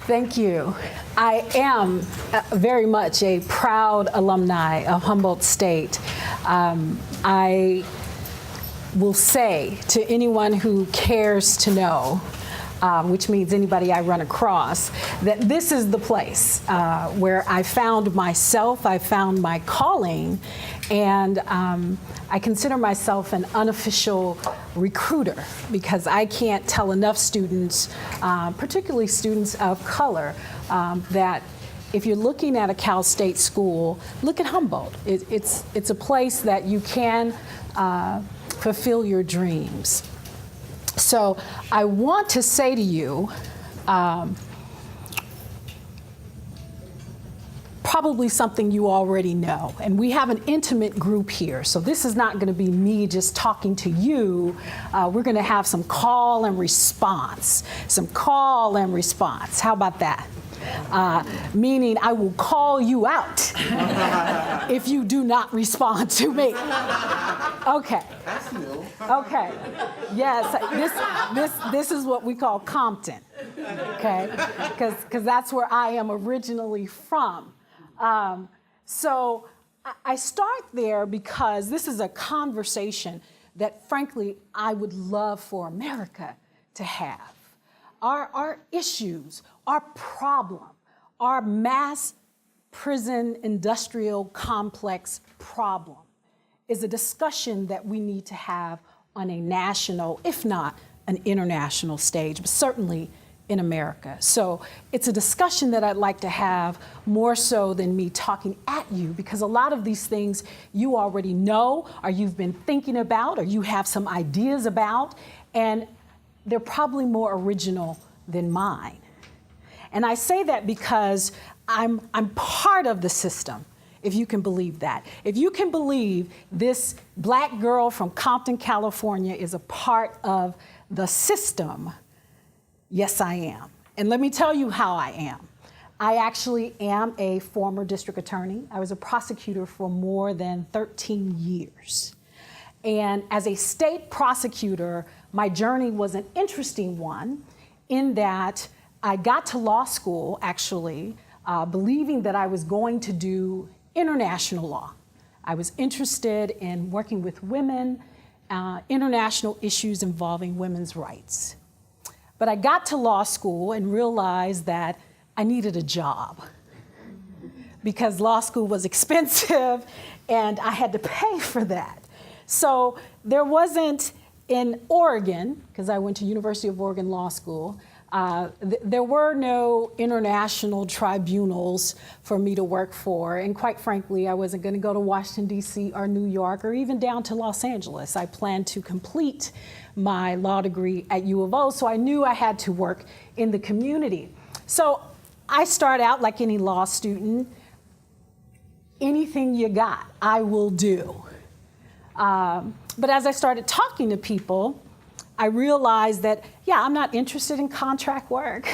Thank you. I am very much a proud alumni of Humboldt State. I will say to anyone who cares to know, which means anybody I run across, that this is the place where I found myself, I found my calling, and I consider myself an unofficial recruiter because I can't tell enough students, particularly students of color, that if you're looking at a Cal State school, look at Humboldt. It's a place that you can fulfill your dreams. So I want to say to you, probably something you already know. And we have an intimate group here. So this is not going to be me just talking to you. We're going to have some call and response. Some call and response. How about that? Meaning I will call you out if you do not respond to me. Okay. That's new. Okay. Yes, this is what we call Compton. Okay? Because that's where I am originally from. So I start there because this is a conversation that, frankly, I would love for America to have. Our issues, our problem, our mass prison industrial complex problem is a discussion that we need to have on a national, if not an international stage, but certainly in America. So it's a discussion that I'd like to have more so than me talking at you, because a lot of these things you already know, or you've been thinking about, or you have some ideas about, and they're probably more original than mine. And I say that because I'm part of the system, if you can believe that. If you can believe this black girl from Compton, California is a part of the system, yes, I am. And let me tell you how I am. I actually am a former district attorney. I was a prosecutor for more than 13 years. And as a state prosecutor, my journey was an interesting one in that I got to law school, actually, believing that I was going to do international law. I was interested in working with women, international issues involving women's rights. But I got to law school and realized that I needed a job because law school was expensive and I had to pay for that. So there wasn't in Oregon, because I went to University of Oregon Law School, there were no international tribunals for me to work for. And quite frankly, I wasn't going to go to Washington, D.C. or New York or even down to Los Angeles. I planned to complete my law degree at U of O, so I knew I had to work in the community. So I start out like any law student, anything you got, I will do. But as I started talking to people, I realized that, yeah, I'm not interested in contract work.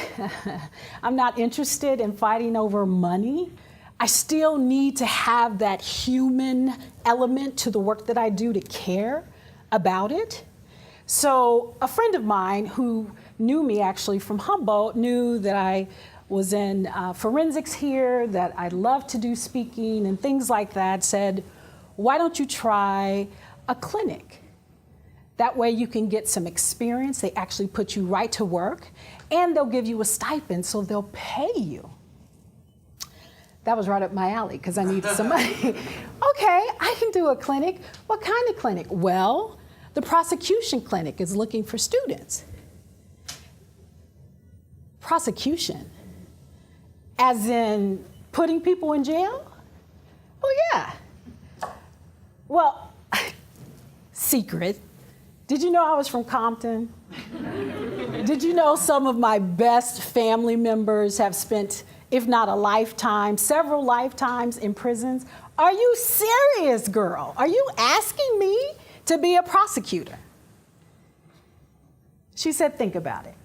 I'm not interested in fighting over money. I still need to have that human element to the work that I do to care about it. So a friend of mine who knew me actually from Humboldt knew that I was in forensics here, that I loved to do speaking and things like that, said, why don't you try a clinic? That way you can get some experience. They actually put you right to work and they'll give you a stipend, so they'll pay you. That was right up my alley because I needed some money. Okay, I can do a clinic. What kind of clinic? Well, the prosecution clinic is looking for students. Prosecution, as in putting people in jail? Oh yeah. Well, secret. Did you know I was from Compton? Did you know some of my best family members have spent, if not a lifetime, several lifetimes in prisons? Are you serious, girl? Are you asking me to be a prosecutor? She said, think about it.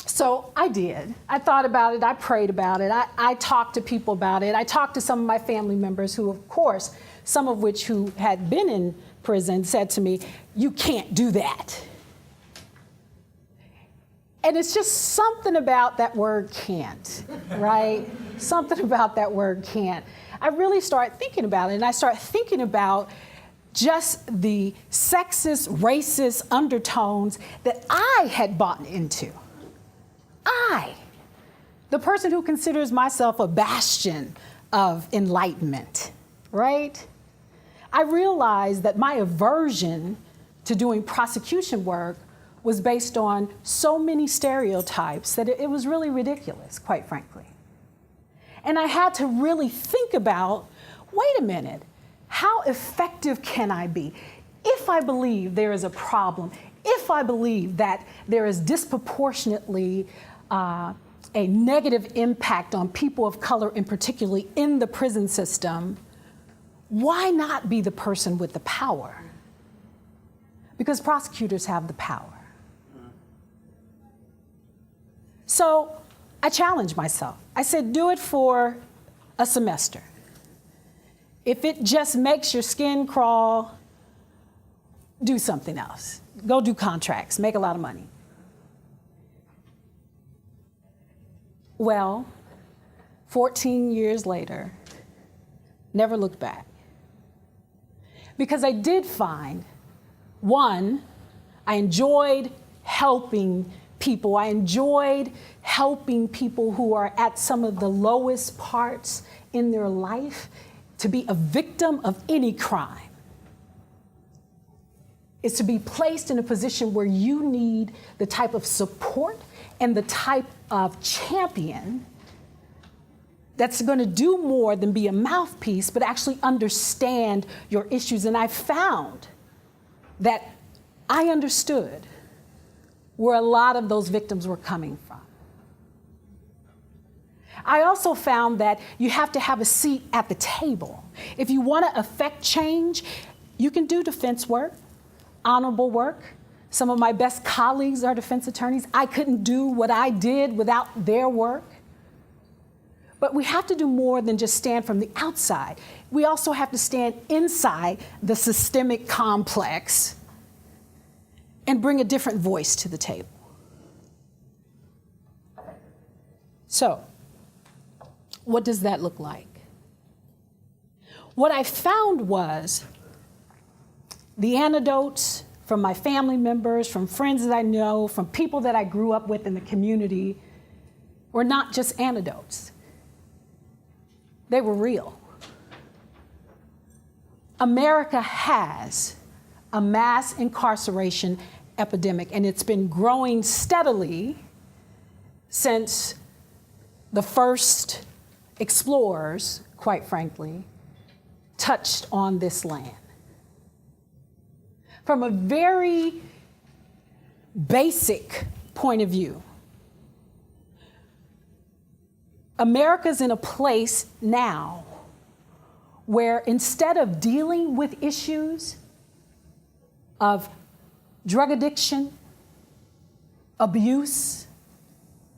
So I did. I thought about it. I prayed about it. I talked to people about it. I talked to some of my family members who, of course, some of which who had been in prison said to me, "You can't do that." And it's just something about that word can't, right? Something about that word can't. I really start thinking about it, and I start thinking about just the sexist, racist undertones that I had bought into. I, the person who considers myself a bastion of enlightenment, right? I realized that my aversion to doing prosecution work was based on so many stereotypes that it was really ridiculous, quite frankly. And I had to really think about, wait a minute, how effective can I be? If I believe there is a problem, if I believe that there is disproportionately a negative impact on people of color, and particularly in the prison system, why not be the person with the power? Because prosecutors have the power. So I challenged myself. I said, do it for a semester. If it just makes your skin crawl, do something else. Go do contracts, make a lot of money. Well, 14 years later, never looked back. Because I did find, one, I enjoyed helping people. I enjoyed helping people who are at some of the lowest parts in their life. To be a victim of any crime is to be placed in a position where you need the type of support and the type of champion that's going to do more than be a mouthpiece, but actually understand your issues. And I found that I understood where a lot of those victims were coming from. I also found that you have to have a seat at the table. If you want to affect change, you can do defense work, honorable work. Some of my best colleagues are defense attorneys. I couldn't do what I did without their work. But we have to do more than just stand from the outside. We also have to stand inside the systemic complex and bring a different voice to the table. So, what does that look like? What I found was the anecdotes from my family members, from friends that I know, from people that I grew up with in the community were not just anecdotes. They were real. America has a mass incarceration epidemic, and it's been growing steadily since the first explorers, quite frankly, touched on this land. From a very basic point of view, America's in a place now where instead of dealing with issues of drug addiction, abuse,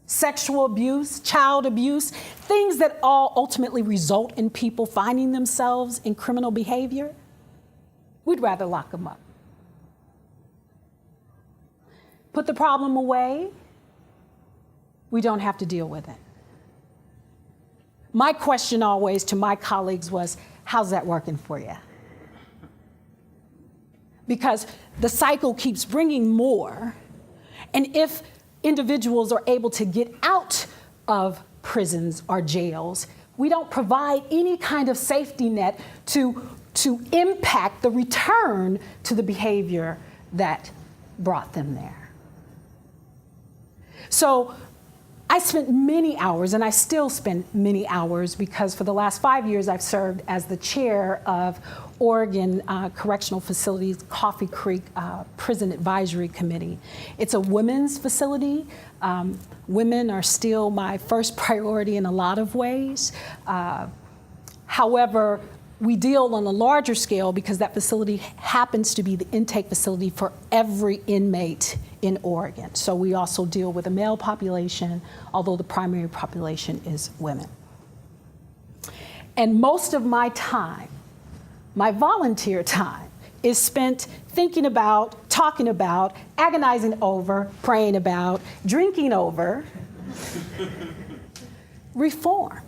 sexual abuse, child abuse, things that all ultimately result in people finding themselves in criminal behavior, we'd rather lock them up. Put the problem away, we don't have to deal with it. My question always to my colleagues was, how's that working for you? Because the cycle keeps bringing more, and if individuals are able to get out of prisons or jails, we don't provide any kind of safety net to impact the return to the behavior that brought them there. So I spent many hours, and I still spend many hours, because for the last 5 years I've served as the chair of Oregon Correctional Facilities Coffee Creek Prison Advisory Committee. It's a women's facility. Women are still my first priority in a lot of ways. However, we deal on a larger scale because that facility happens to be the intake facility for every inmate in Oregon. So we also deal with a male population, although the primary population is women. And most of my time, my volunteer time, is spent thinking about, talking about, agonizing over, praying about, drinking over reform.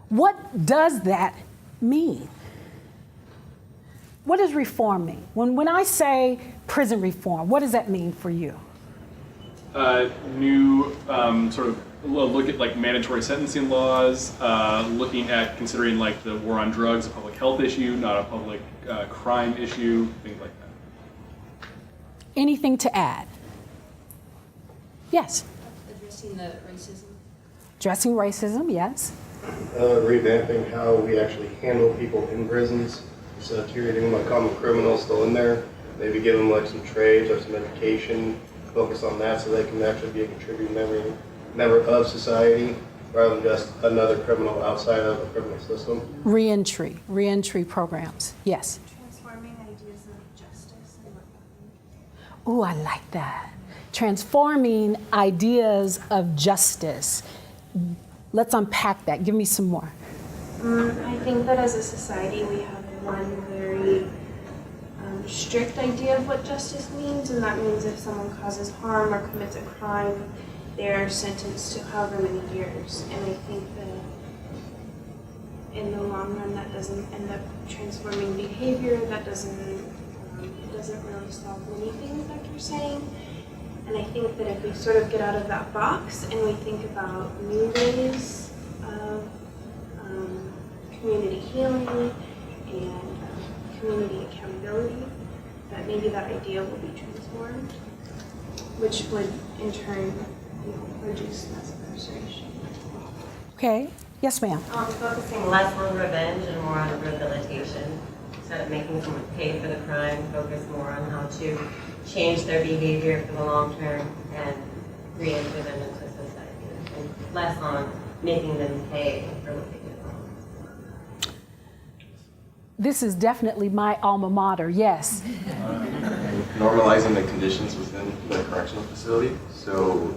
What does that mean? What does reform mean? When I say prison reform, what does that mean for you? New sort of look at like mandatory sentencing laws, looking at considering like the war on drugs a public health issue, not a public crime issue, things like that. Anything to add? Yes. Addressing the racism. Addressing racism, yes. Revamping how we actually handle people in prisons. Instead of treating them like common criminals still in there, maybe give them like some trades or some education, focus on that so they can actually be a contributing member of society rather than just another criminal outside of the criminal system. Reentry programs, yes. Transforming ideas of justice and what that means. Ooh, I like that. Transforming ideas of justice. Let's unpack that. Give me some more. I think that as a society we have one very strict idea of what justice means, and that means if someone causes harm or commits a crime, they're sentenced to however many years. And I think that in the long run that doesn't end up transforming behavior, that doesn't really solve many things like you're saying. And I think that if we sort of get out of that box and we think about new ways of community healing and community accountability, that maybe that idea will be transformed, which would in turn reduce mass incarceration. Okay, yes ma'am. Focusing less on revenge and more on rehabilitation. Instead of making someone pay for the crime, focus more on how to change their behavior for the long term and re-enter them into society. And less on making them pay for what they did wrong. This is definitely my alma mater, yes. Normalizing the conditions within the correctional facility. So,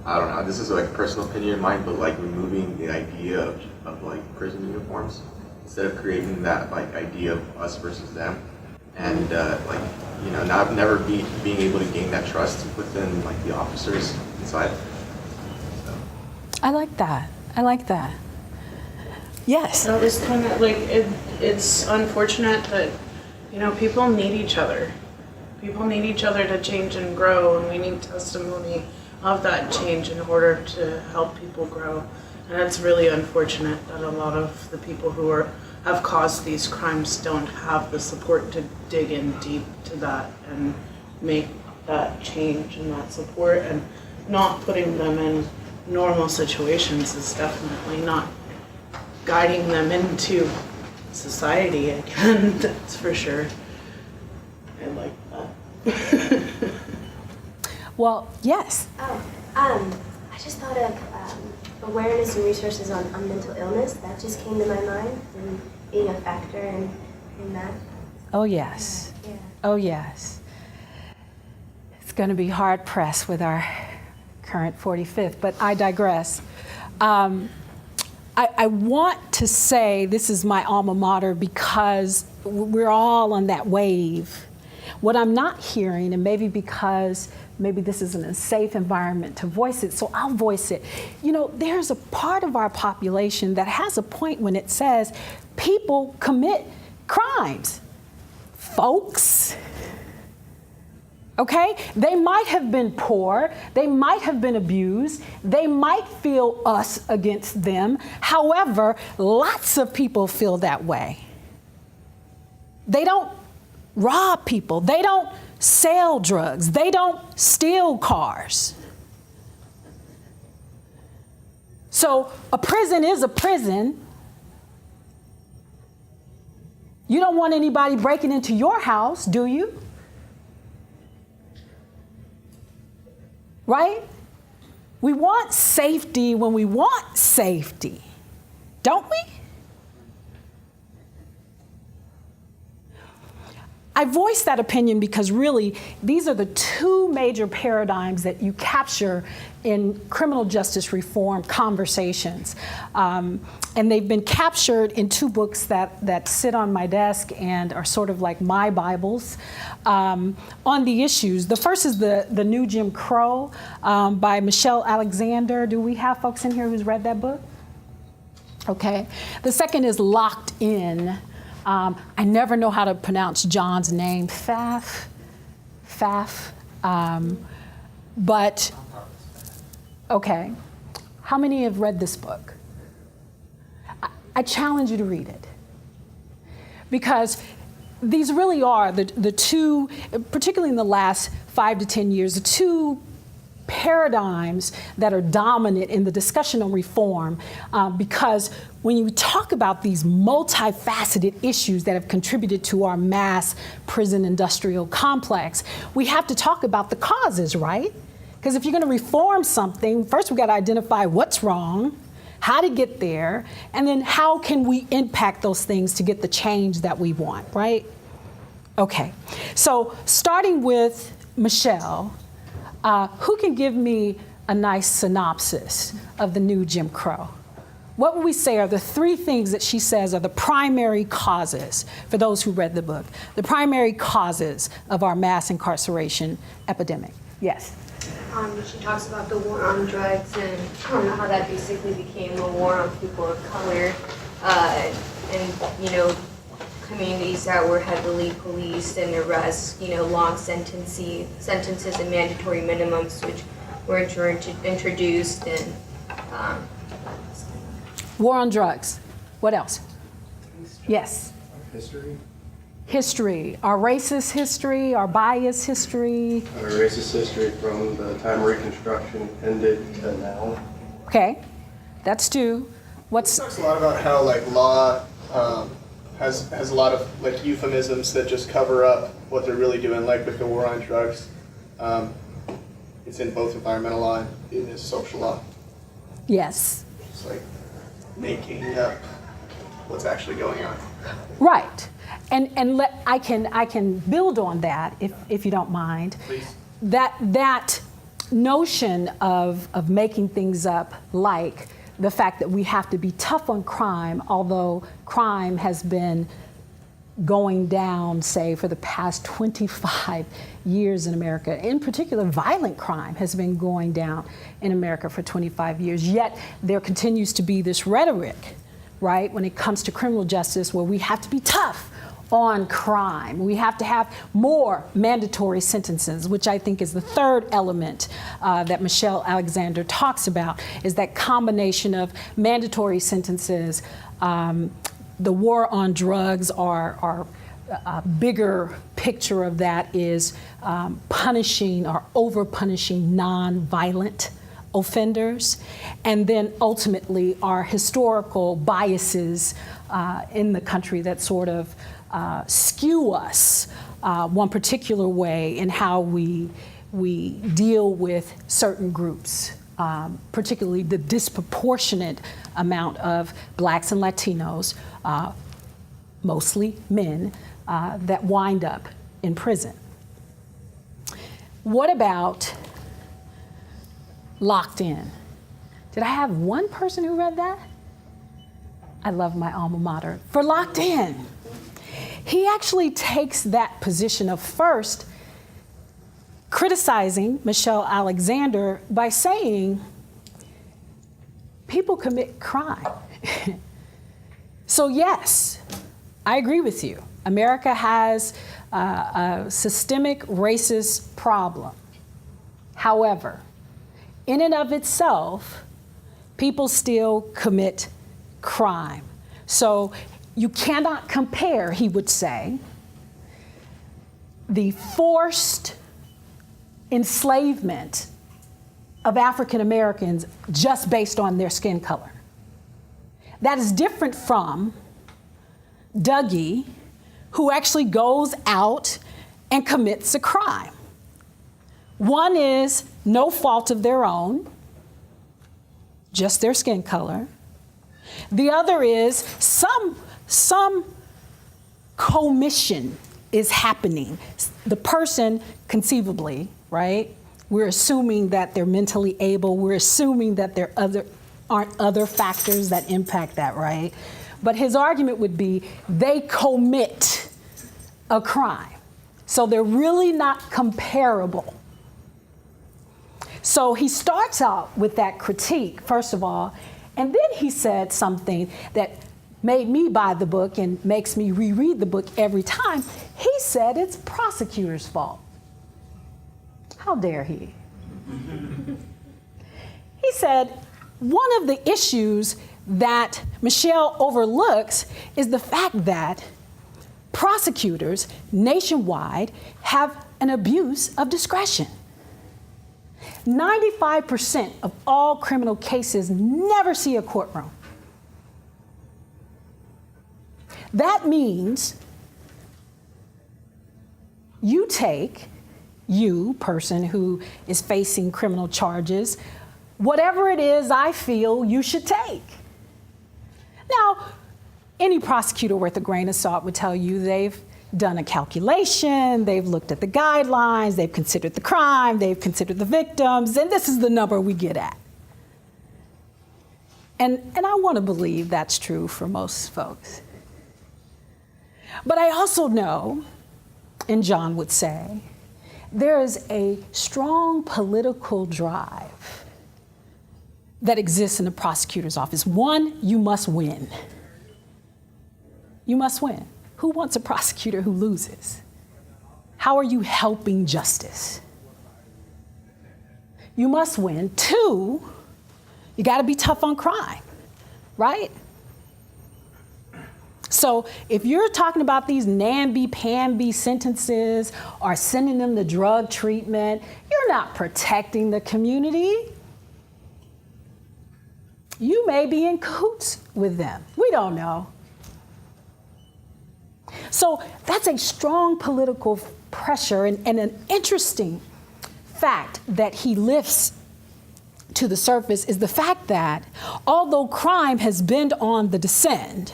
I don't know, this is like a personal opinion of mine, but like removing the idea of like prison uniforms instead of creating that like idea of us versus them. And never being able to gain that trust within like the officers inside. So. I like that. Yes. So it's kind of like it's unfortunate that people need each other. People need each other to change and grow, and we need testimony of that change in order to help people grow. And it's really unfortunate that a lot of the people who have caused these crimes don't have the support to dig in deep to that and make that change and that support, and not putting them in normal situations is definitely not guiding them into society again. That's for sure. I like that. Well, yes. I just thought of awareness and resources on mental illness. That just came to my mind, and being a factor in that. Oh, yes. Yeah. Oh, yes. It's going to be hard pressed with our current 45th, but I digress. I want to say this is my alma mater because we're all on that wave. What I'm not hearing, and maybe because maybe this isn't a safe environment to voice it, so I'll voice it. There's a part of our population that has a point when it says people commit crimes. Folks. Okay? They might have been poor, they might have been abused, they might feel us against them. However, lots of people feel that way. They don't rob people, they don't sell drugs, they don't steal cars. So a prison is a prison. You don't want anybody breaking into your house, do you? Right? We want safety when we want safety, don't we? I voice that opinion because really these are the two major paradigms that you capture in criminal justice reform conversations. And they've been captured in two books that sit on my desk and are sort of like my Bibles on the issues. The first is the New Jim Crow by Michelle Alexander. Do we have folks in here who's read that book? Okay. The second is Locked In. I never know how to pronounce John's name, Pfaff. But, okay, how many have read this book? I challenge you to read it. Because these really are the two, particularly in the last 5 to 10 years, the two paradigms that are dominant in the discussion on reform, because when you talk about these multifaceted issues that have contributed to our mass prison industrial complex, we have to talk about the causes, right? Because if you're going to reform something, first we've got to identify what's wrong, how to get there, and then how can we impact those things to get the change that we want, right? Okay, so starting with Michelle, who can give me a nice synopsis of the New Jim Crow? What would we say are the three things that she says are the primary causes, for those who read the book, the primary causes of our mass incarceration epidemic? Yes. She talks about the war on drugs and how that basically became a war on people of color, and communities that were heavily policed and arrests, long sentences and mandatory minimums, which were introduced, and war on drugs. What else? Yes. History, our racist history, our bias history. Our racist history from the time Reconstruction ended to now. Okay, that's two. It talks a lot about how law has a lot of euphemisms that just cover up what they're really doing, like with the war on drugs. It's in both environmental law and it is social law. Yes. It's like making up what's actually going on. Right. And I can build on that if you don't mind. Please. That notion of making things up, like the fact that we have to be tough on crime, although crime has been going down, say, for the past 25 years in America. In particular, violent crime has been going down in America for 25 years. Yet there continues to be this rhetoric, right, when it comes to criminal justice, where we have to be tough on crime. We have to have more mandatory sentences, which I think is the third element that Michelle Alexander talks about, is that combination of mandatory sentences. The war on drugs are a bigger picture of that is punishing or over-punishing non-violent offenders, and then ultimately our historical biases in the country that sort of skew us one particular way in how we deal with certain groups, particularly the disproportionate amount of Blacks and Latinos, mostly men, that wind up in prison. What about Locked In? Did I have one person who read that? I love my alma mater. For Locked In, he actually takes that position of first criticizing Michelle Alexander by saying people commit crime. So yes, I agree with you. America has a systemic racist problem. However, in and of itself, people still commit crime. So you cannot compare, he would say, the forced enslavement of African Americans just based on their skin color. That is different from Dougie, who actually goes out and commits a crime. One is no fault of their own, just their skin color. The other is some commission, is happening. The person, conceivably, right? We're assuming that they're mentally able. We're assuming that there aren't other factors that impact that, right? But his argument would be they commit a crime. So they're really not comparable. So he starts out with that critique, first of all, and then he said something that made me buy the book and makes me reread the book every time. He said it's prosecutors' fault. How dare he? He said one of the issues that Michelle overlooks is the fact that prosecutors nationwide have an abuse of discretion. 95% of all criminal cases never see a courtroom. That means you, person who is facing criminal charges, whatever it is I feel you should take. Now, any prosecutor worth a grain of salt would tell you they've done a calculation, they've looked at the guidelines, they've considered the crime, they've considered the victims, and this is the number we get at. And I want to believe that's true for most folks. But I also know, and John would say, there is a strong political drive that exists in the prosecutor's office. One, you must win. You must win. Who wants a prosecutor who loses? How are you helping justice? You must win. Two, you got to be tough on crime, right? So if you're talking about these namby-pamby sentences or sending them to drug treatment, you're not protecting the community. You may be in cahoots with them. We don't know. So that's a strong political pressure, and an interesting fact that he lifts to the surface is the fact that although crime has been on the descend,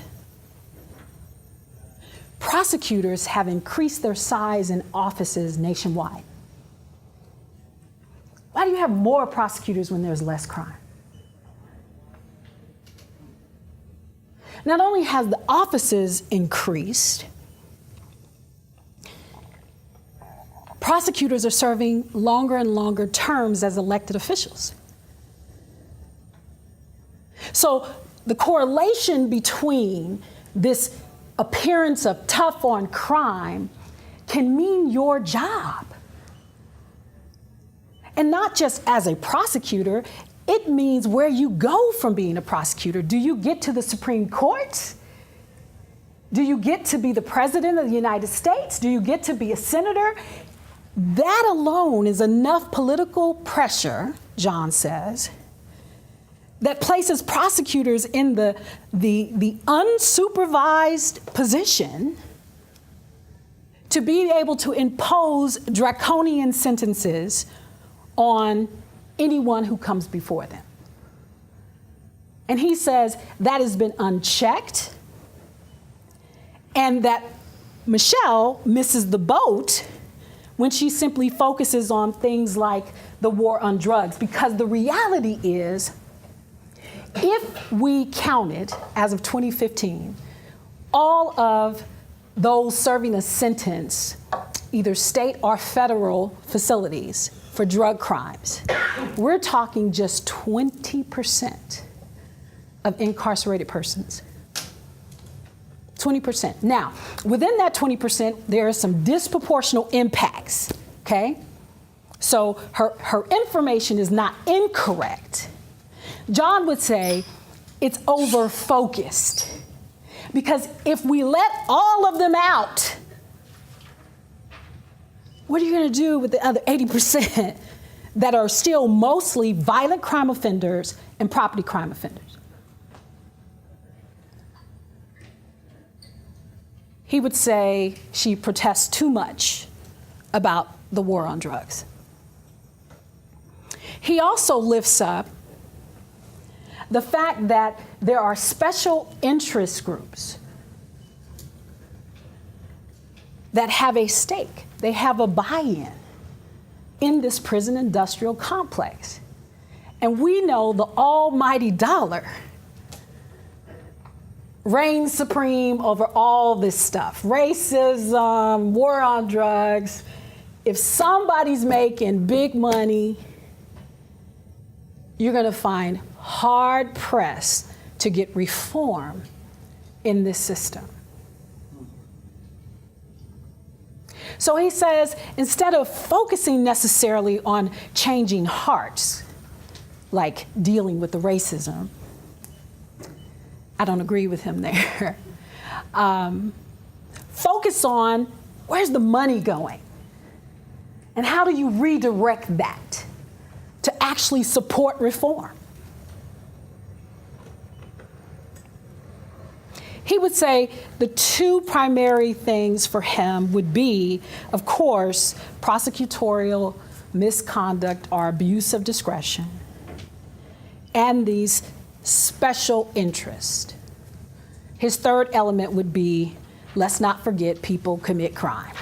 prosecutors have increased their size in offices nationwide. Why do you have more prosecutors when there's less crime? Not only has the offices increased, prosecutors are serving longer and longer terms as elected officials. So the correlation between this appearance of tough on crime can mean your job. And not just as a prosecutor, it means where you go from being a prosecutor. Do you get to the Supreme Court? Do you get to be the President of the United States? Do you get to be a senator? That alone is enough political pressure, John says, that places prosecutors in the unsupervised position to be able to impose draconian sentences on anyone who comes before them. And he says that has been unchecked, and that Michelle misses the boat when she simply focuses on things like the war on drugs, because the reality is, if we counted, as of 2015, all of those serving a sentence, either state or federal facilities for drug crimes, we're talking just 20% of incarcerated persons. 20%. Now, within that 20%, there are some disproportional impacts, okay? So her information is not incorrect. John would say it's over-focused, because if we let all of them out, what are you going to do with the other 80% that are still mostly violent crime offenders and property crime offenders? He would say she protests too much about the war on drugs. He also lifts up the fact that there are special interest groups that have a stake, they have a buy-in in this prison industrial complex. And we know the almighty dollar reigns supreme over all this stuff. Racism, war on drugs. If somebody's making big money, you're going to find hard pressed to get reform in this system. So he says, instead of focusing necessarily on changing hearts, like dealing with the racism, I don't agree with him there. Focus on where's the money going? And how do you redirect that to actually support reform? He would say the two primary things for him would be, of course, prosecutorial misconduct or abuse of discretion, and these special interests. His third element would be, let's not forget people commit crime.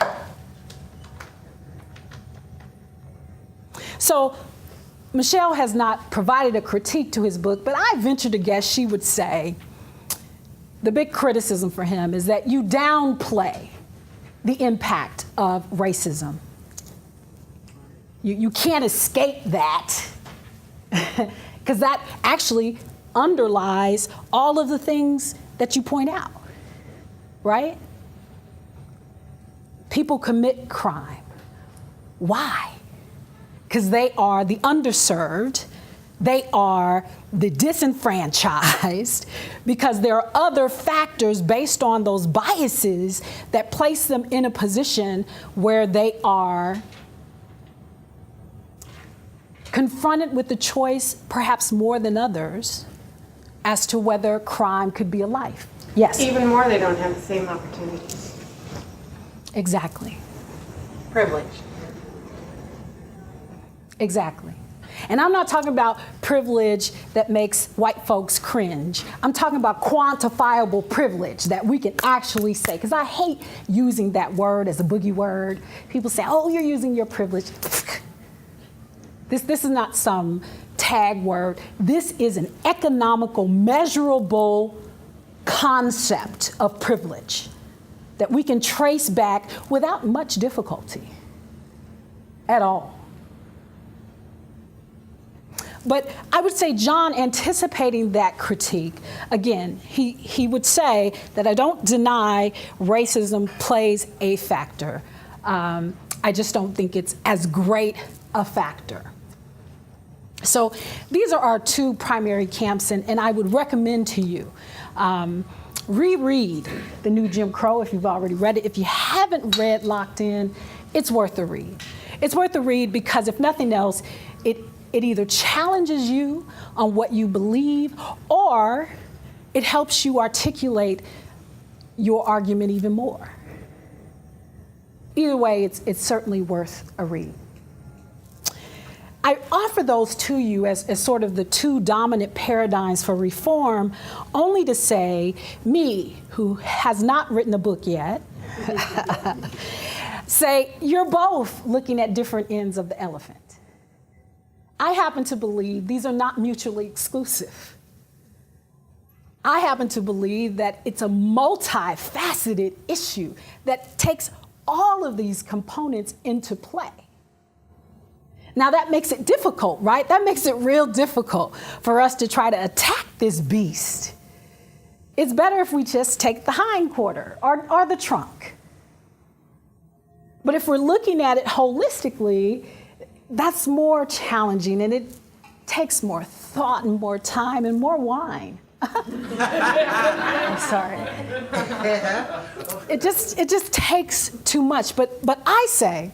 So Michelle has not provided a critique to his book, but I venture to guess she would say, the big criticism for him is that you downplay the impact of racism. You can't escape that, because that actually underlies all of the things that you point out, right? People commit crime. Why? Because they are the underserved, they are the disenfranchised, because there are other factors based on those biases that place them in a position where they are confronted with the choice, perhaps more than others, as to whether crime could be a life. Yes? Even more, they don't have the same opportunities. Exactly. Privilege. Exactly. And I'm not talking about privilege that makes white folks cringe. I'm talking about quantifiable privilege that we can actually say, because I hate using that word as a boogie word. People say, oh, you're using your privilege. This is not some tag word. This is an economical, measurable concept of privilege that we can trace back without much difficulty at all. But I would say John, anticipating that critique, again, he would say that I don't deny racism plays a factor. I just don't think it's as great a factor. So these are our two primary camps, and I would recommend to you, reread The New Jim Crow if you've already read it. If you haven't read Locked In, it's worth a read. It's worth a read because if nothing else, it either challenges you on what you believe or it helps you articulate your argument even more. Either way, it's certainly worth a read. I offer those to you as sort of the two dominant paradigms for reform, only to say, me, who has not written a book yet, say, you're both looking at different ends of the elephant. I happen to believe these are not mutually exclusive. I happen to believe that it's a multifaceted issue that takes all of these components into play. Now that makes it difficult, right? That makes it real difficult for us to try to attack this beast. It's better if we just take the hindquarter or the trunk. But if we're looking at it holistically, that's more challenging, and it takes more thought and more time and more wine. I'm sorry. It just takes too much. But I say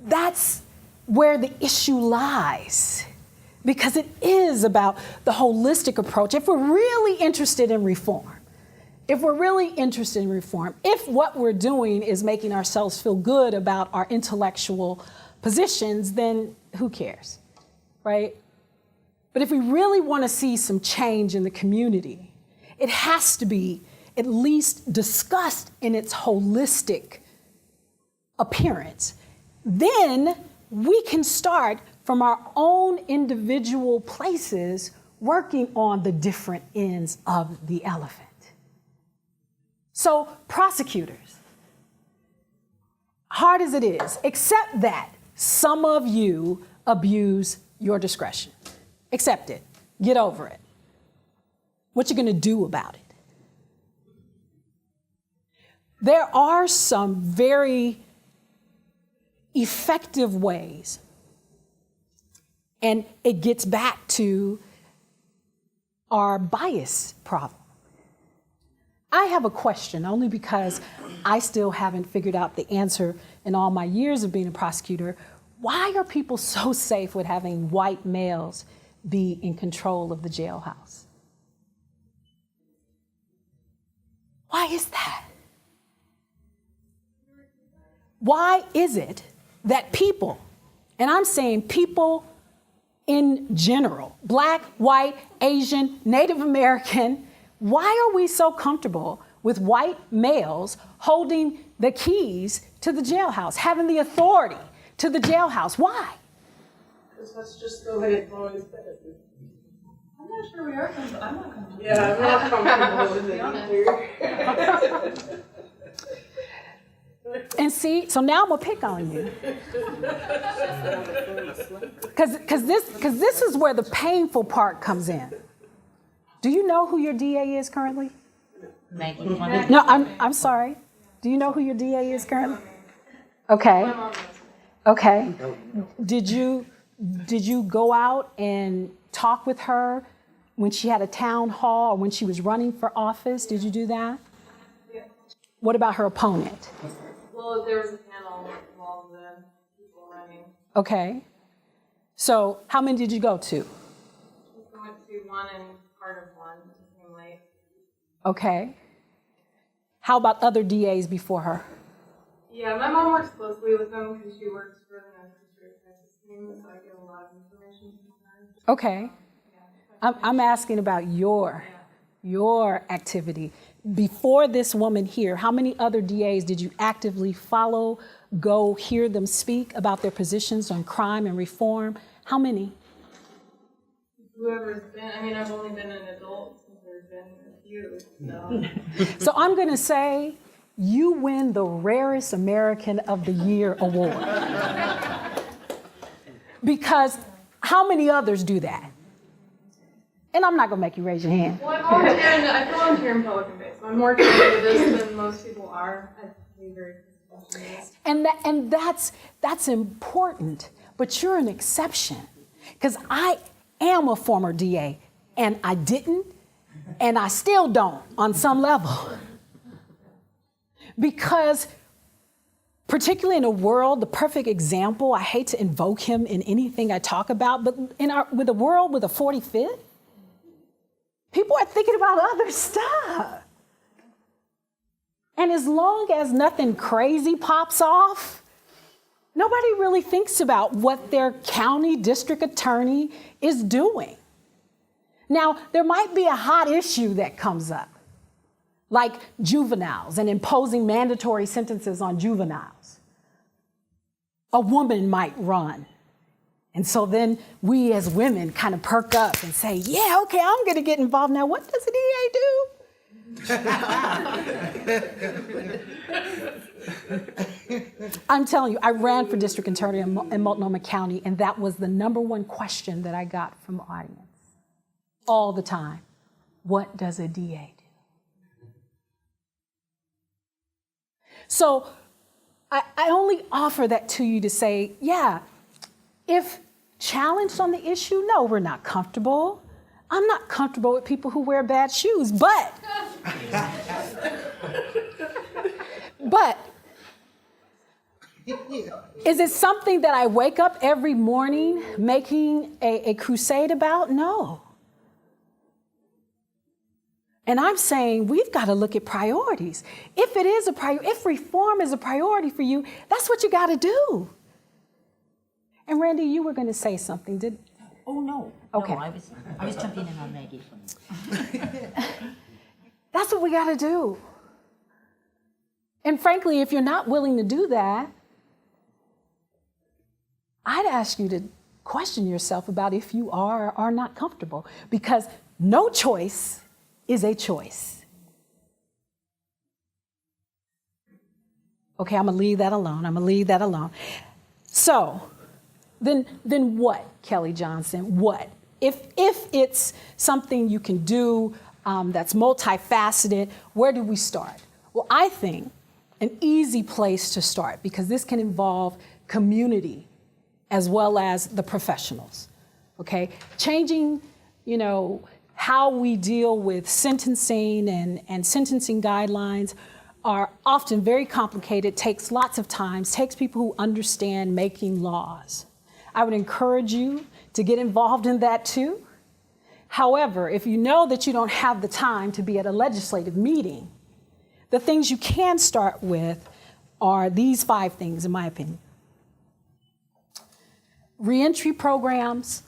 that's where the issue lies, because it is about the holistic approach. If we're really interested in reform, if what we're doing is making ourselves feel good about our intellectual positions, then who cares, right? But if we really want to see some change in the community, it has to be at least discussed in its holistic appearance, then we can start from our own individual places working on the different ends of the elephant. So prosecutors, hard as it is, accept that some of you abuse your discretion. Accept it. Get over it. What you gonna do about it? There are some very effective ways, and it gets back to our bias problem. I have a question, only because I still haven't figured out the answer in all my years of being a prosecutor. Why are people so safe with having white males be in control of the jailhouse? Why is that? Why is it that people, and I'm saying people in general, Black, white, Asian, Native American, why are we so comfortable with white males holding the keys to the jailhouse, having the authority to the jailhouse? Why? Because that's just the way it's always been. I'm not sure we are comfortable. I'm not comfortable. Yeah, I'm not comfortable with it either. And see, so now I'm gonna pick on you. Because this is where the painful part comes in. Do you know who your DA is currently? Maggie. No, I'm sorry. Do you know who your DA is currently? Okay. Okay. Did you go out and talk with her when she had a town hall or when she was running for office? Did you do that? Yeah. What about her opponent? Well, there was a panel with all of the people running. Okay. So how many did you go to? I went to one and part of one. It came late. Okay. How about other DAs before her? Yeah, my mom works closely with them because she works for the Massachusetts crisis team, so I get a lot of information from her. Okay. I'm asking about your activity. Before this woman here, how many other DAs did you actively follow, go hear them speak about their positions on crime and reform? How many? Whoever's been, I mean, I've only been an adult since there's been a few, so. So I'm going to say you win the Rarest American of the Year award. Because how many others do that? And I'm not going to make you raise your hand. Well, I volunteer in Pelican Bay, so I'm more familiar with this than most people are. I feel very professional. And that's important, but you're an exception. Because I am a former DA, and I didn't, and I still don't on some level. Because particularly in a world, the perfect example, I hate to invoke him in anything I talk about, but with a world with a 45th, people are thinking about other stuff. And as long as nothing crazy pops off, nobody really thinks about what their county district attorney is doing. Now, there might be a hot issue that comes up, like juveniles and imposing mandatory sentences on juveniles. A woman might run. And so then we as women kind of perk up and say, yeah, okay, I'm going to get involved. Now, what does a DA do? I'm telling you, I ran for district attorney in Multnomah County, and that was the #1 question that I got from the audience all the time. What does a DA do? So I only offer that to you to say, yeah, if challenged on the issue, no, we're not comfortable. I'm not comfortable with people who wear bad shoes, but is it something that I wake up every morning making a crusade about? No. And I'm saying we've got to look at priorities. If it is if reform is a priority for you, that's what you got to do. And Randy, you were going to say something, did? Oh no. Okay. No, I was jumping in on Maggie. That's what we got to do. And frankly, if you're not willing to do that, I'd ask you to question yourself about if you are or are not comfortable, because no choice is a choice. Okay, I'm gonna leave that alone. So, then what, Kelly Johnson? What? If it's something you can do that's multifaceted, where do we start? Well, I think an easy place to start, because this can involve community as well as the professionals, okay? Changing, how we deal with sentencing and sentencing guidelines are often very complicated, takes lots of time, takes people who understand making laws. I would encourage you to get involved in that too. However, if you know that you don't have the time to be at a legislative meeting, the things you can start with are these 5 things, in my opinion. Reentry programs,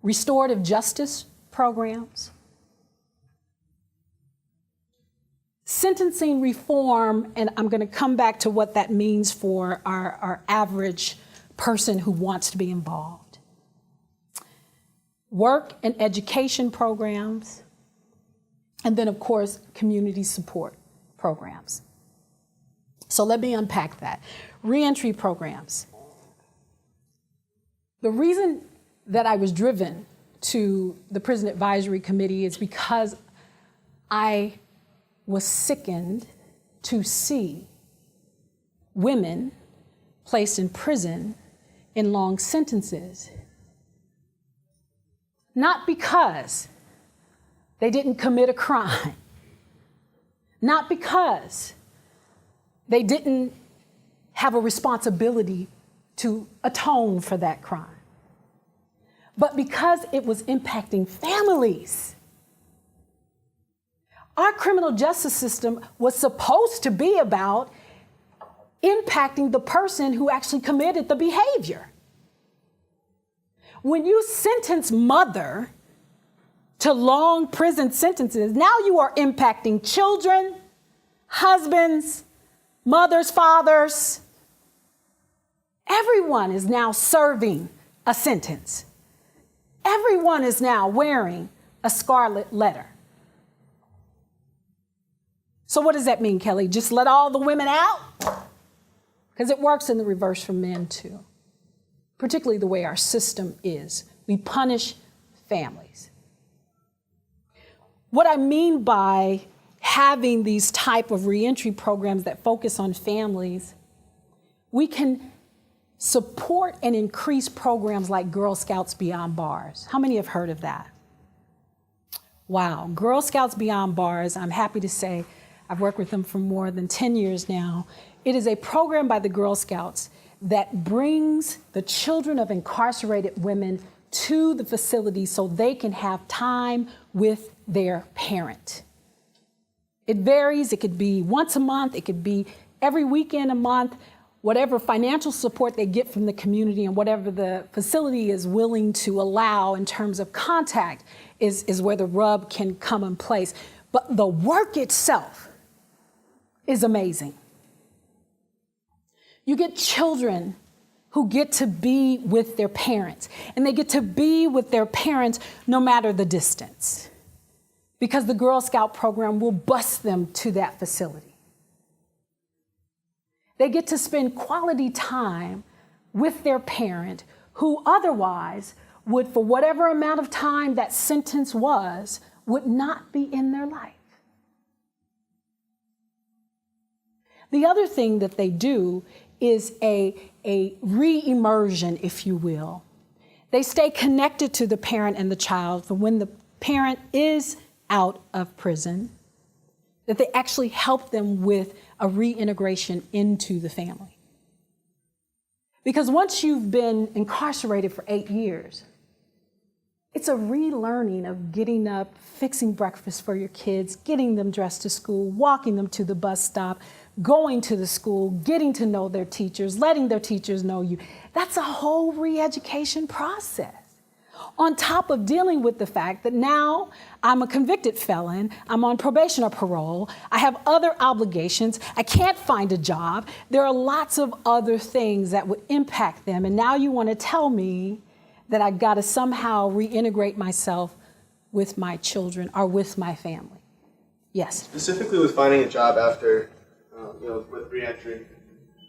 restorative justice programs, sentencing reform, and I'm going to come back to what that means for our average person who wants to be involved. Work and education programs, and then, of course, community support programs. So let me unpack that. Reentry programs. The reason that I was driven to the Prison Advisory Committee is because I was sickened to see women placed in prison in long sentences, not because they didn't commit a crime, not because they didn't have a responsibility to atone for that crime, but because it was impacting families. Our criminal justice system was supposed to be about impacting the person who actually committed the behavior. When you sentence mother to long prison sentences, now you are impacting children, husbands, mothers, fathers. Everyone is now serving a sentence. Everyone is now wearing a scarlet letter. So what does that mean, Kelly? Just let all the women out? Because it works in the reverse for men too, particularly the way our system is. We punish families. What I mean by having these type of reentry programs that focus on families, we can support and increase programs like Girl Scouts Beyond Bars. How many have heard of that? Wow, Girl Scouts Beyond Bars, I'm happy to say, I've worked with them for more than 10 years now. It is a program by the Girl Scouts that brings the children of incarcerated women to the facility so they can have time with their parent. It varies. It could be once a month. It could be every weekend a month. Whatever financial support they get from the community and whatever the facility is willing to allow in terms of contact is where the rub can come in place. But the work itself is amazing. You get children who get to be with their parents, and they get to be with their parents no matter the distance, because the Girl Scout program will bus them to that facility. They get to spend quality time with their parent who otherwise would, for whatever amount of time that sentence was, would not be in their life. The other thing that they do is a re-immersion, if you will. They stay connected to the parent and the child for when the parent is out of prison, that they actually help them with a reintegration into the family. Because once you've been incarcerated for 8 years, it's a relearning of getting up, fixing breakfast for your kids, getting them dressed to school, walking them to the bus stop, going to the school, getting to know their teachers, letting their teachers know you. That's a whole re-education process. On top of dealing with the fact that now I'm a convicted felon, I'm on probation or parole, I have other obligations, I can't find a job, there are lots of other things that would impact them, and now you want to tell me that I've got to somehow reintegrate myself with my children or with my family. Yes? Specifically with finding a job after, with reentry,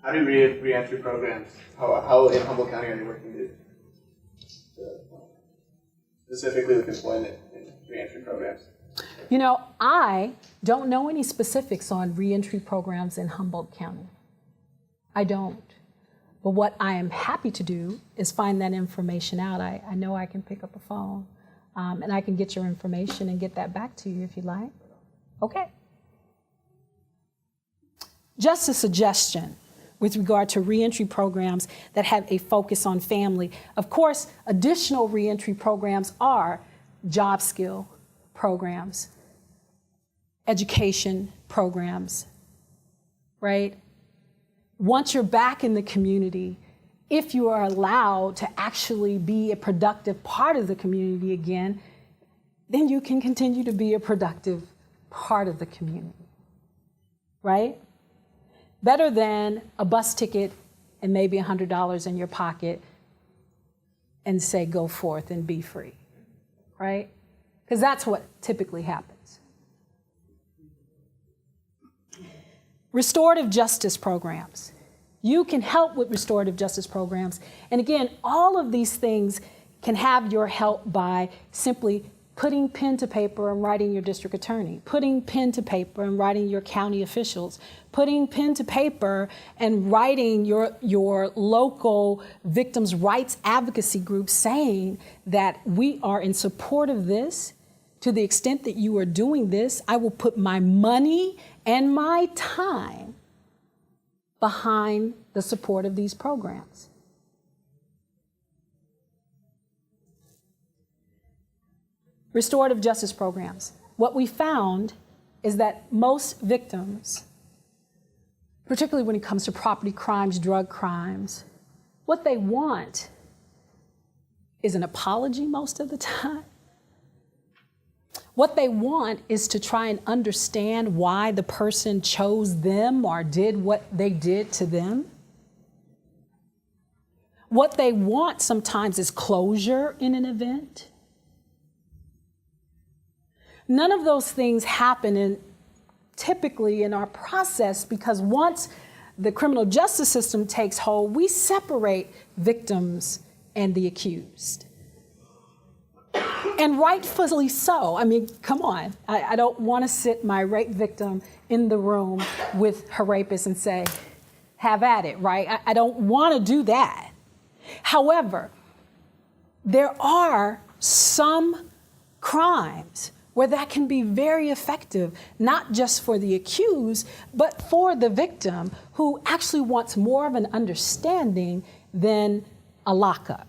how do reentry programs, how in Humboldt County are they working specifically with employment and reentry programs? You know, I don't know any specifics on reentry programs in Humboldt County. I don't. But what I am happy to do is find that information out. I know I can pick up a phone and I can get your information and get that back to you if you like. Okay. Just a suggestion with regard to reentry programs that have a focus on family. Of course, additional reentry programs are job skill programs, education programs, right? Once you're back in the community, if you are allowed to actually be a productive part of the community again, then you can continue to be a productive part of the community, right? Better than a bus ticket and maybe $100 in your pocket and say, go forth and be free, right? Because that's what typically happens. Restorative justice programs. You can help with restorative justice programs. And again, all of these things can have your help by simply putting pen to paper and writing your district attorney, putting pen to paper and writing your county officials, putting pen to paper and writing your local victims' rights advocacy group saying that we are in support of this. To the extent that you are doing this, I will put my money and my time behind the support of these programs. Restorative justice programs. What we found is that most victims, particularly when it comes to property crimes, drug crimes, what they want is an apology most of the time. What they want is to try and understand why the person chose them or did what they did to them. What they want sometimes is closure in an event. None of those things happen typically in our process because once the criminal justice system takes hold, we separate victims and the accused. And rightfully so. I mean, come on. I don't want to sit my rape victim in the room with her rapist and say, have at it, right? I don't want to do that. However, there are some crimes where that can be very effective, not just for the accused, but for the victim who actually wants more of an understanding than a lockup.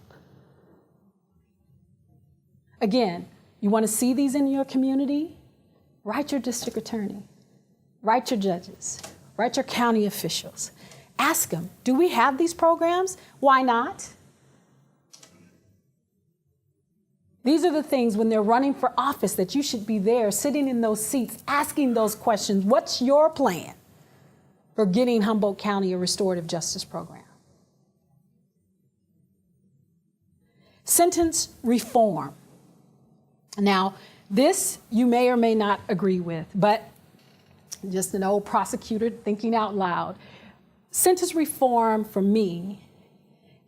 Again, you want to see these in your community? Write your district attorney, write your judges, write your county officials. Ask them, do we have these programs? Why not? These are the things when they're running for office that you should be there, sitting in those seats, asking those questions. What's your plan for getting Humboldt County a restorative justice program? Sentence reform. Now, this you may or may not agree with, but just an old prosecutor thinking out loud. Sentence reform for me,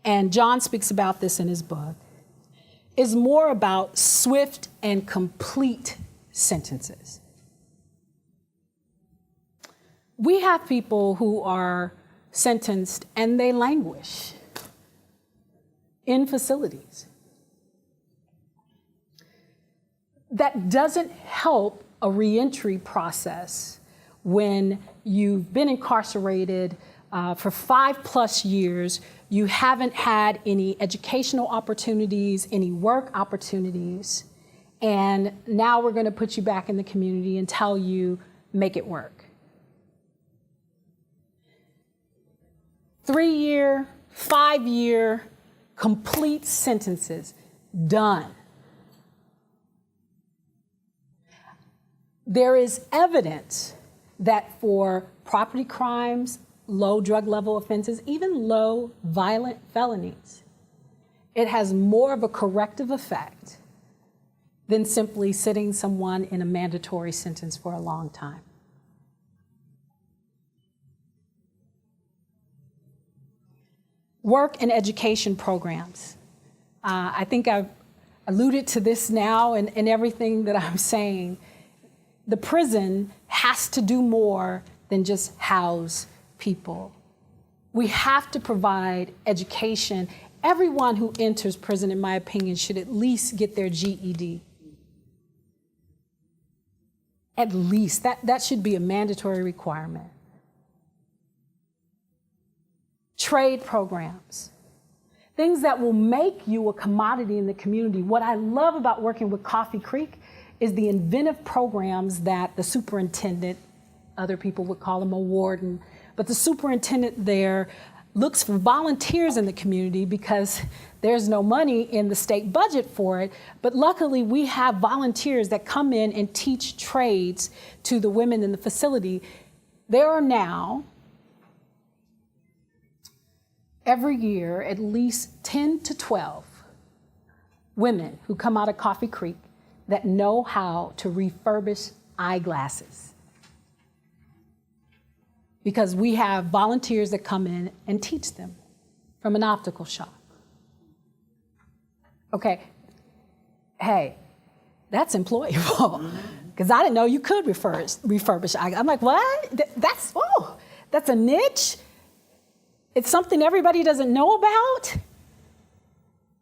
and John speaks about this in his book, is more about swift and complete sentences. We have people who are sentenced and they languish in facilities. That doesn't help a reentry process when you've been incarcerated for 5+ years, you haven't had any educational opportunities, any work opportunities, and now we're going to put you back in the community and tell you, make it work. 3-year, 5-year, complete sentences. done. There is evidence that for property crimes, low drug level offenses, even low violent felonies, it has more of a corrective effect than simply sitting someone in a mandatory sentence for a long time. Work and education programs. I think I've alluded to this now in everything that I'm saying. The prison has to do more than just house people. We have to provide education. Everyone who enters prison, in my opinion, should at least get their GED. At least. That should be a mandatory requirement. Trade programs. Things that will make you a commodity in the community. What I love about working with Coffee Creek is the inventive programs that the superintendent, other people would call him a warden, but the superintendent there looks for volunteers in the community because there's no money in the state budget for it. But luckily, we have volunteers that come in and teach trades to the women in the facility. There are now, every year, at least 10 to 12 women who come out of Coffee Creek that know how to refurbish eyeglasses. Because we have volunteers that come in and teach them from an optical shop. Okay, hey, that's employable. Because I didn't know you could refurbish eyeglasses. I'm like, what? That's a niche? It's something everybody doesn't know about?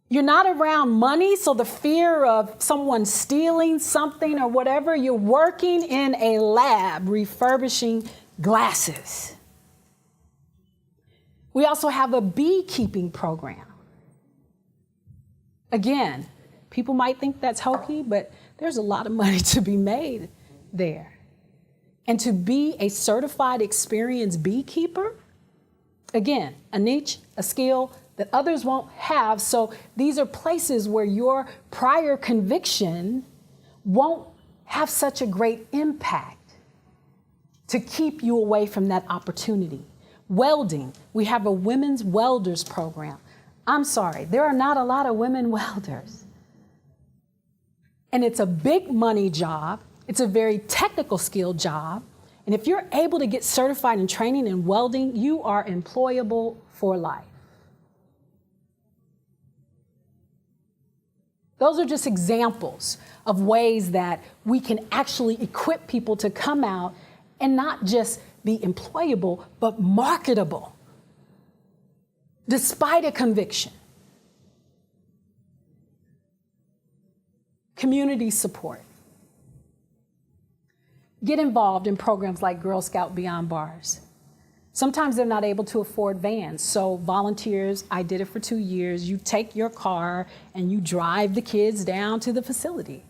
You're not around money, so the fear of someone stealing something or whatever, you're working in a lab refurbishing glasses. We also have a beekeeping program. Again, people might think that's hokey, but there's a lot of money to be made there. And to be a certified, experienced beekeeper, again, a niche, a skill that others won't have. So these are places where your prior conviction won't have such a great impact to keep you away from that opportunity. Welding, we have a women's welders program. I'm sorry, there are not a lot of women welders. And it's a big money job. It's a very technical skill job. And if you're able to get certified in training in welding, you are employable for life. Those are just examples of ways that we can actually equip people to come out and not just be employable, but marketable, despite a conviction. Community support. Get involved in programs like Girl Scout Beyond Bars. Sometimes they're not able to afford vans, so volunteers, I did it for 2 years, you take your car and you drive the kids down to the facility.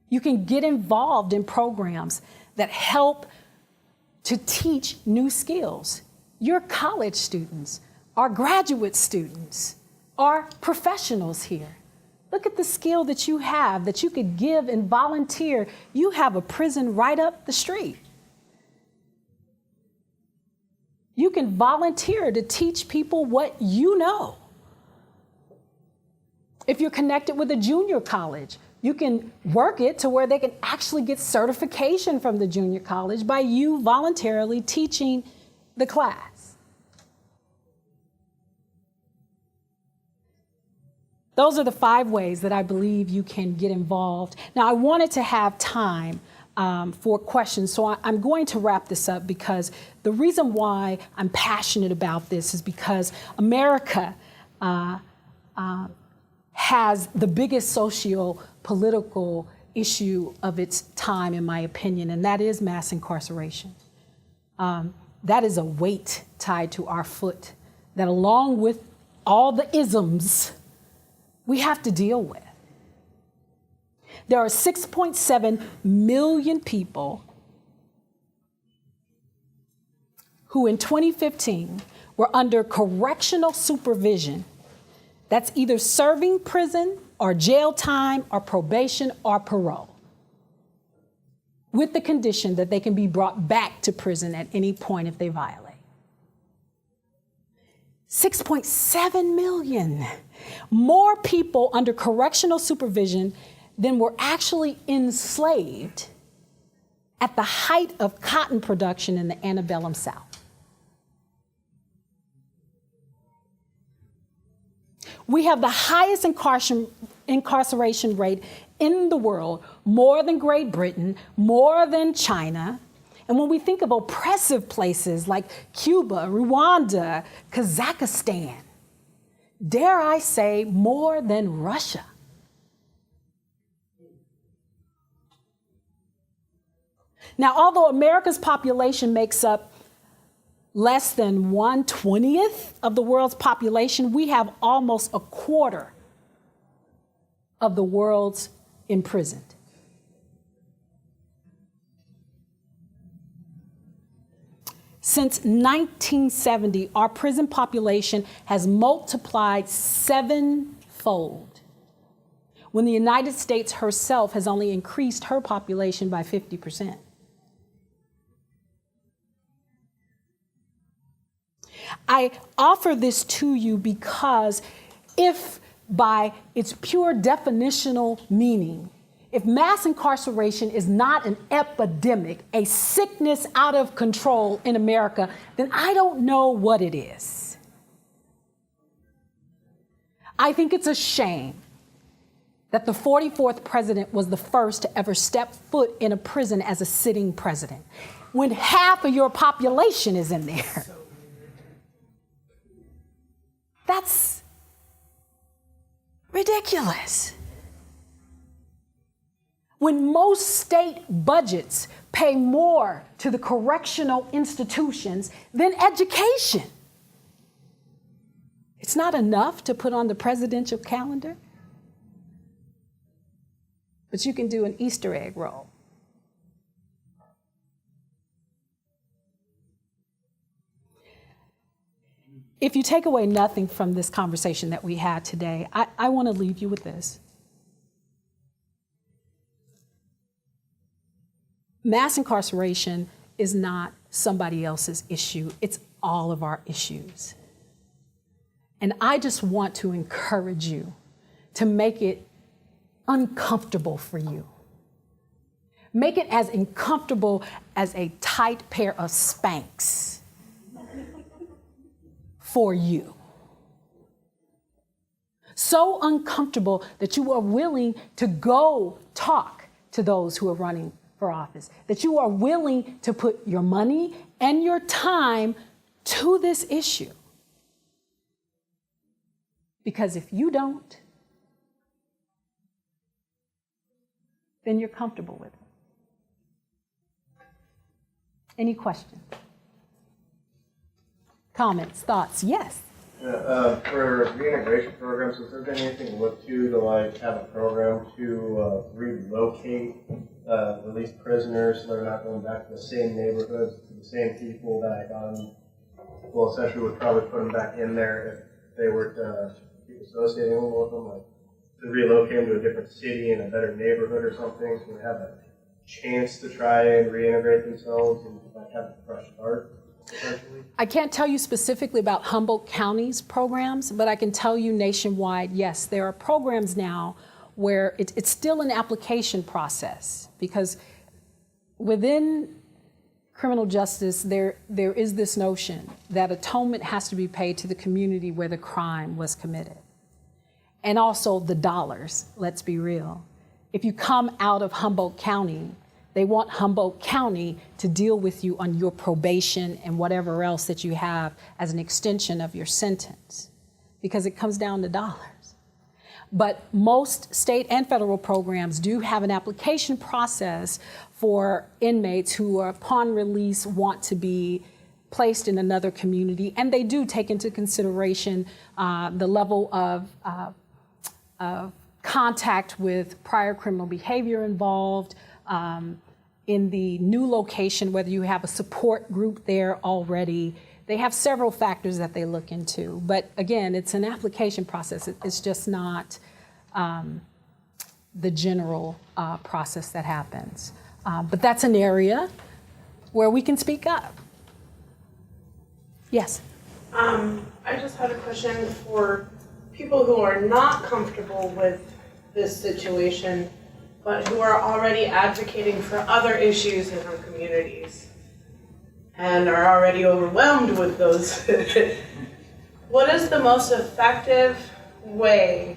You can get involved in programs that help to teach new skills. Your college students, our graduate students, our professionals here. Look at the skill that you have that you could give and volunteer. You have a prison right up the street. You can volunteer to teach people what you know. If you're connected with a junior college, you can work it to where they can actually get certification from the junior college by you voluntarily teaching the class. Those are the 5 ways that I believe you can get involved. Now, I wanted to have time for questions, so I'm going to wrap this up because the reason why I'm passionate about this is because America has the biggest socio-political issue of its time, in my opinion, and that is mass incarceration. That is a weight tied to our foot that, along with all the isms, we have to deal with. There are 6.7 million people who in 2015 were under correctional supervision That's either serving prison or jail time or probation or parole, with the condition that they can be brought back to prison at any point if they violate. 6.7 million more people under correctional supervision than were actually enslaved at the height of cotton production in the antebellum South. We have the highest incarceration rate in the world, more than Great Britain, more than China. And when we think of oppressive places like Cuba, Rwanda, Kazakhstan, dare I say, more than Russia. Now, although America's population makes up less than 1/20th of the world's population, we have almost a quarter of the world's imprisoned. Since 1970, our prison population has multiplied 7-fold, when the United States herself has only increased her population by 50%. I offer this to you because if by its pure definitional meaning, if mass incarceration is not an epidemic, a sickness out of control in America, then I don't know what it is. I think it's a shame that the 44th president was the first to ever step foot in a prison as a sitting president, when half of your population is in there. That's ridiculous. When most state budgets pay more to the correctional institutions than education, it's not enough to put on the presidential calendar, but you can do an Easter egg roll. If you take away nothing from this conversation that we had today, I want to leave you with this. Mass incarceration is not somebody else's issue. It's all of our issues. And I just want to encourage you to make it uncomfortable for you. Make it as uncomfortable as a tight pair of Spanx for you. So uncomfortable that you are willing to go talk to those who are running for office, that you are willing to put your money and your time to this issue. Because if you don't, then you're comfortable with it. Any questions? Comments, thoughts? Yes. For reintegration programs, has there been anything looked to like have a program to relocate released prisoners so they're not going back to the same neighborhoods, to the same people that well, essentially would probably put them back in there if they were to keep associating with them, like to relocate them to a different city in a better neighborhood or something, so they have a chance to try and reintegrate themselves and like have a fresh start. I can't tell you specifically about Humboldt County's programs, but I can tell you nationwide, yes, there are programs now where it's still an application process, because within criminal justice, there is this notion that atonement has to be paid to the community where the crime was committed. And also the dollars, let's be real. If you come out of Humboldt County, they want Humboldt County to deal with you on your probation and whatever else that you have as an extension of your sentence, because it comes down to dollars. But most state and federal programs do have an application process for inmates who, upon release, want to be placed in another community, and they do take into consideration the level of contact with prior criminal behavior involved, in the new location, whether you have a support group there already. They have several factors that they look into, but again, it's an application process. It's just not the general process that happens. But that's an area where we can speak up. Yes? I just had a question for people who are not comfortable with this situation, but who are already advocating for other issues in our communities and are already overwhelmed with those. What is the most effective way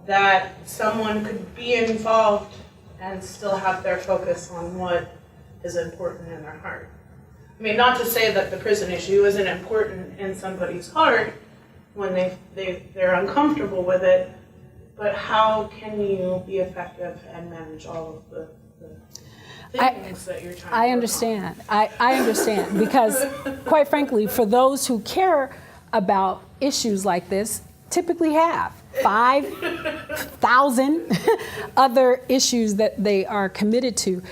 that someone could be involved and still have their focus on what is important in their heart? I mean, not to say that the prison issue isn't important in somebody's heart when they're uncomfortable with it, but how can you be effective and manage all of the things that you're trying to work on? I understand because, quite frankly, for those who care about issues like this, typically have 5,000 other issues that they are committed to.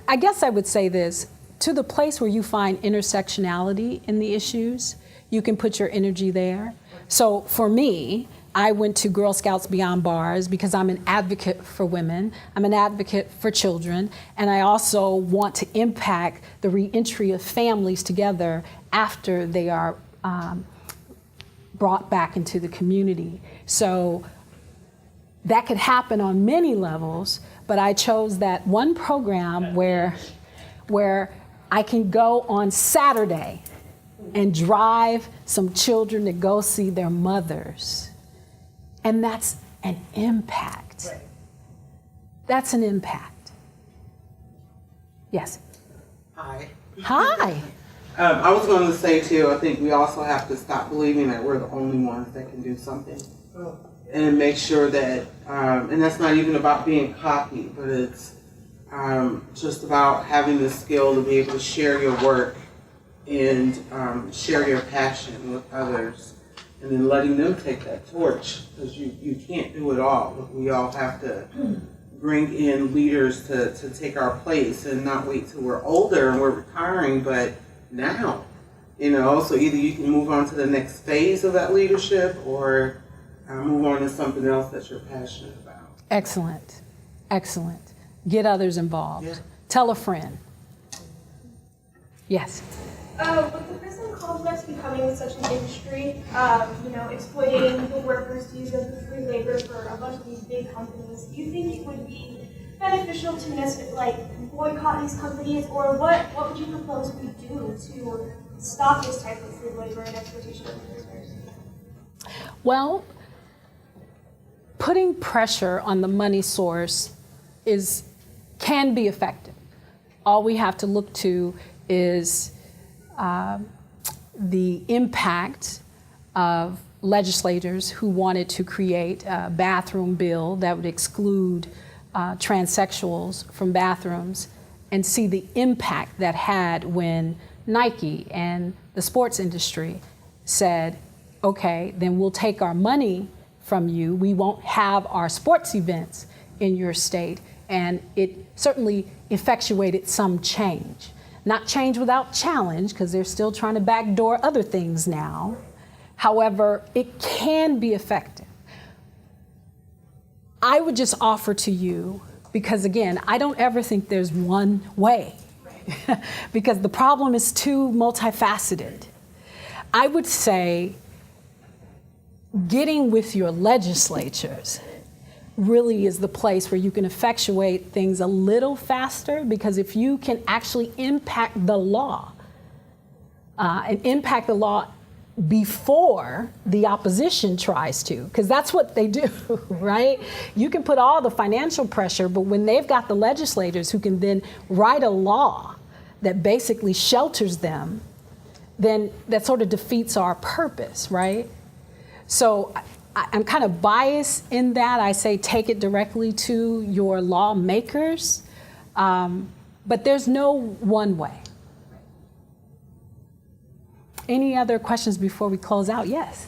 I guess I would say this, to the place where you find intersectionality in the issues, you can put your energy there. So for me, I went to Girl Scouts Beyond Bars because I'm an advocate for women, I'm an advocate for children, and I also want to impact the reentry of families together after they are brought back into the community. So that could happen on many levels, but I chose that one program where I can go on Saturday and drive some children to go see their mothers. And that's an impact. Right. That's an impact. Yes. Hi. Hi. I was going to say too, I think we also have to stop believing that we're the only ones that can do something. And make sure that, and that's not even about being cocky, but it's just about having the skill to be able to share your work and share your passion with others. And then letting them take that torch, because you can't do it all. We all have to bring in leaders to take our place and not wait till we're older and we're retiring, but now, so either you can move on to the next phase of that leadership or move on to something else that you're passionate about. Excellent. Excellent. Get others involved. Yeah. Tell a friend. Yes. With the prison complex becoming such an industry, exploiting the workers to use as free labor for a bunch of these big companies, do you think it would be beneficial to boycott these companies, or what would you propose we do to stop this type of free labor and exploitation of prisoners? Well, putting pressure on the money source can be effective. All we have to look to is the impact of legislators who wanted to create a bathroom bill that would exclude transsexuals from bathrooms, and see the impact that had when Nike and the sports industry said, okay, then we'll take our money from you. We won't have our sports events in your state. And it certainly effectuated some change. Not change without challenge, because they're still trying to backdoor other things now. However, it can be effective. I would just offer to you, because again, I don't ever think there's one way, because the problem is too multifaceted. I would say getting with your legislatures really is the place where you can effectuate things a little faster, because if you can actually impact the law, and impact the law before the opposition tries to, because that's what they do, right? You can put all the financial pressure, but when they've got the legislators who can then write a law that basically shelters them, then that sort of defeats our purpose, right? So I'm kind of biased in that. I say take it directly to your lawmakers, but there's no one way. Any other questions before we close out? Yes.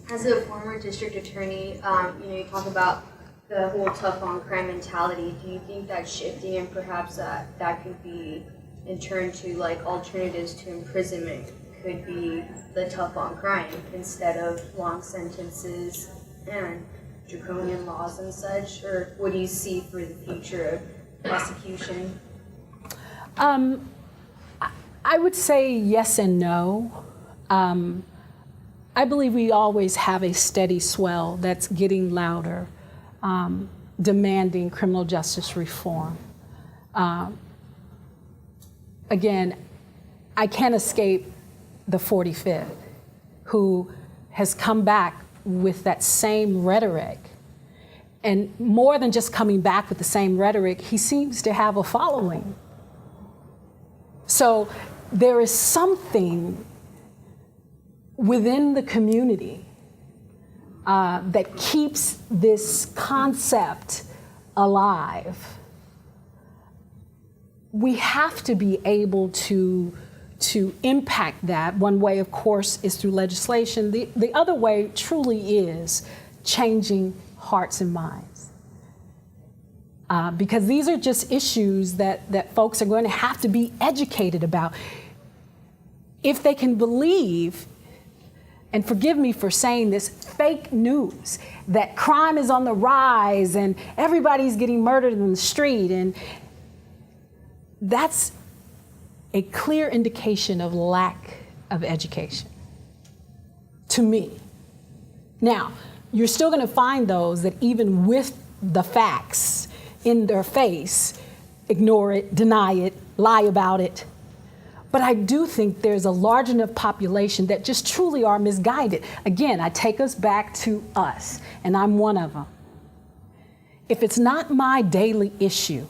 As a former district attorney, you talk about the whole tough on crime mentality. Do you think that's shifting, and perhaps that could be in turn to like alternatives to imprisonment could be the tough on crime instead of long sentences and draconian laws and such? Or what do you see for the future of prosecution? I would say yes and no. I believe we always have a steady swell that's getting louder, demanding criminal justice reform. Again, I can't escape the 45th, who has come back with that same rhetoric. And more than just coming back with the same rhetoric, he seems to have a following. So there is something within the community that keeps this concept alive. We have to be able to impact that. One way, of course, is through legislation. The other way truly is changing hearts and minds. Because these are just issues that folks are going to have to be educated about. If they can believe, and forgive me for saying this, fake news, that crime is on the rise and everybody's getting murdered in the street, and that's a clear indication of lack of education, to me. Now, you're still going to find those that even with the facts in their face, ignore it, deny it, lie about it. But I do think there's a large enough population that just truly are misguided. Again, I take us back to us, and I'm one of them. If it's not my daily issue,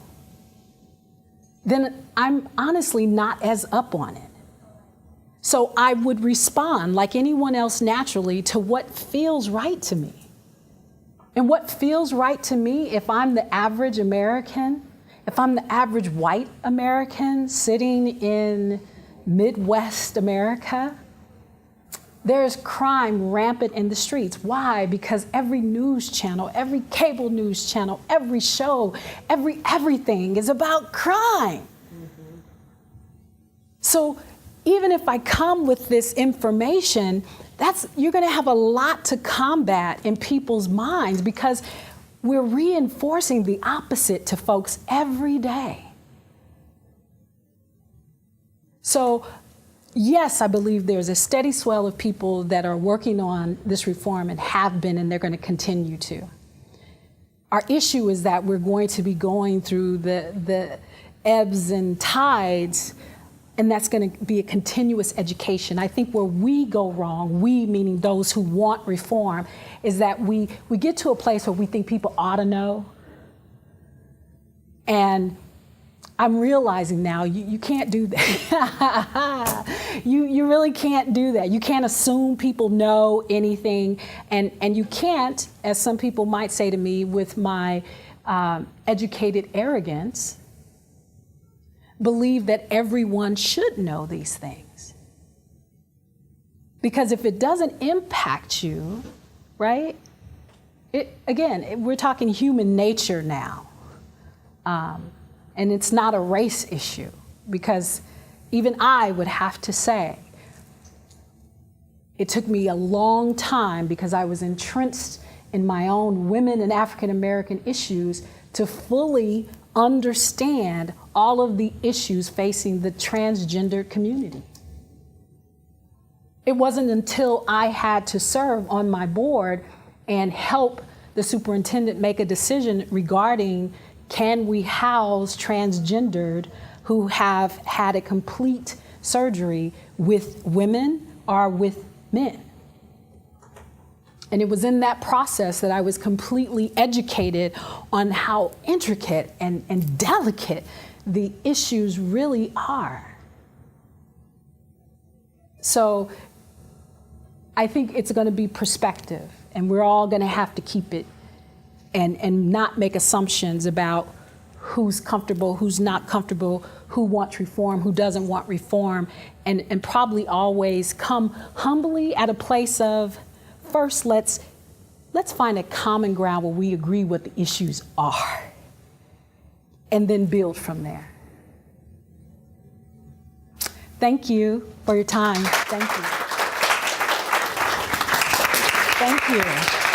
then I'm honestly not as up on it. So I would respond like anyone else naturally to what feels right to me. And what feels right to me, if I'm the average American, if I'm the average white American sitting in Midwest America, there's crime rampant in the streets. Why? Because every news channel, every cable news channel, every show, everything is about crime. Mm-hmm. So even if I come with this information, you're going to have a lot to combat in people's minds, because we're reinforcing the opposite to folks every day. So yes, I believe there's a steady swell of people that are working on this reform and have been, and they're going to continue to. Our issue is that we're going to be going through the ebbs and tides, and that's going to be a continuous education. I think where we go wrong, we meaning those who want reform, is that we get to a place where we think people ought to know. And I'm realizing now you can't do that. you really can't do that. You can't assume people know anything, and you can't, as some people might say to me with my educated arrogance, believe that everyone should know these things. Because if it doesn't impact you, right? We're talking human nature now. And it's not a race issue, because even I would have to say, it took me a long time, because I was entrenched in my own women and African American issues, to fully understand all of the issues facing the transgender community. It wasn't until I had to serve on my board and help the superintendent make a decision regarding, can we house transgendered who have had a complete surgery with women or with men? And it was in that process that I was completely educated on how intricate and delicate the issues really are. So I think it's going to be perspective, and we're all going to have to keep it and not make assumptions about who's comfortable, who's not comfortable, who wants reform, who doesn't want reform, and probably always come humbly at a place of, first, let's find a common ground where we agree what the issues are, and then build from there. Thank you for your time. Thank you. Thank you.